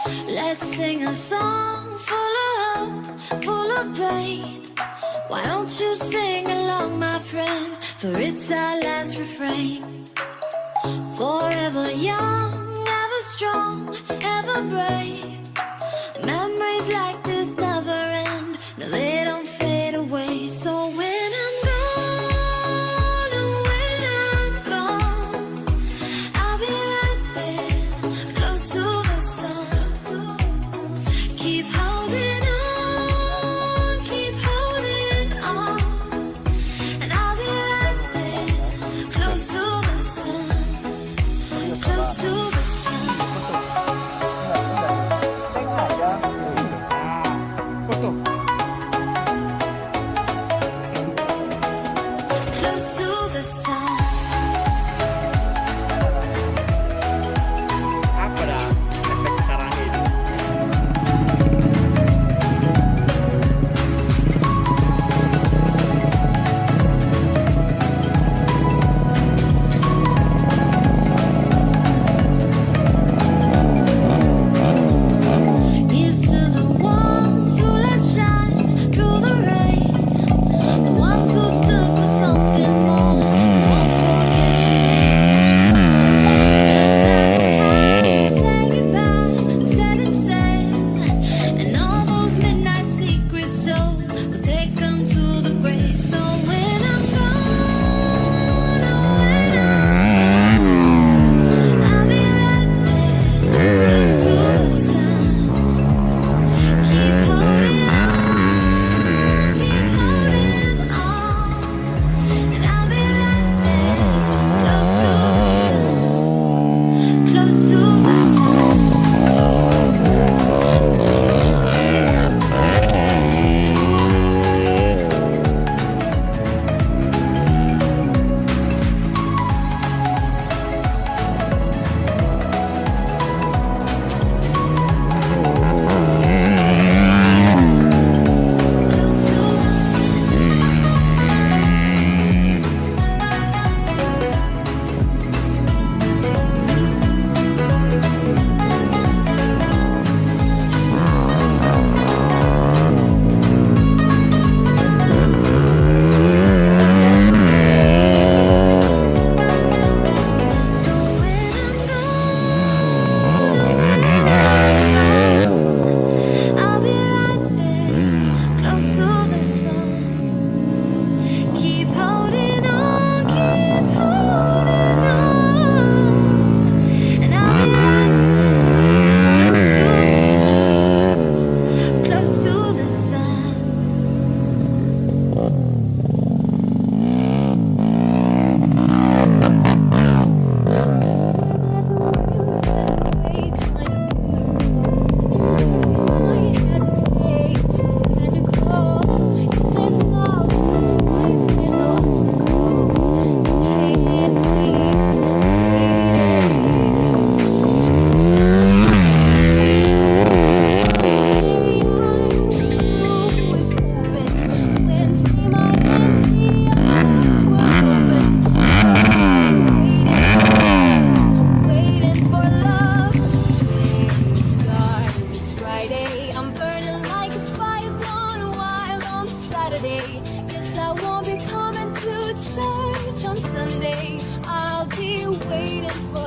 Let's sing a song full of hope, full of pain. Why don't you sing along, my friend? For it's our last refrain. Forever young, ever strong, ever brave. Memories like this never end. No, they don't fade away. So when I'm gone, oh, when I'm gone, I'll be right there, close to the sun. Keep holding on, keep holding on. And I'll be right there, close to the sun, close to the sun. Close to the sun. Apa dah efek sekarang ini? Here's to the ones who let shine through the rain, the ones who stood for something more, won't forget you. Say goodbye, we said and said, and all those midnight secrets told, we'll take them to the grave. So when I'm gone, oh, when I'm gone, I'll be right there, close to the sun. Keep holding on, keep holding on, and I'll be right there, close to the sun, close to the sun. Close to the sun. So when I'm gone, I'll be right there, close to the sun. Keep holding on, keep holding on, and I'll be right there, close to the sun, close to the sun. Waiting for love. It's dark, it's Friday. I'm burning like a fire gone wild on Saturday. Guess I won't be coming to church on Sunday. I'll be waiting for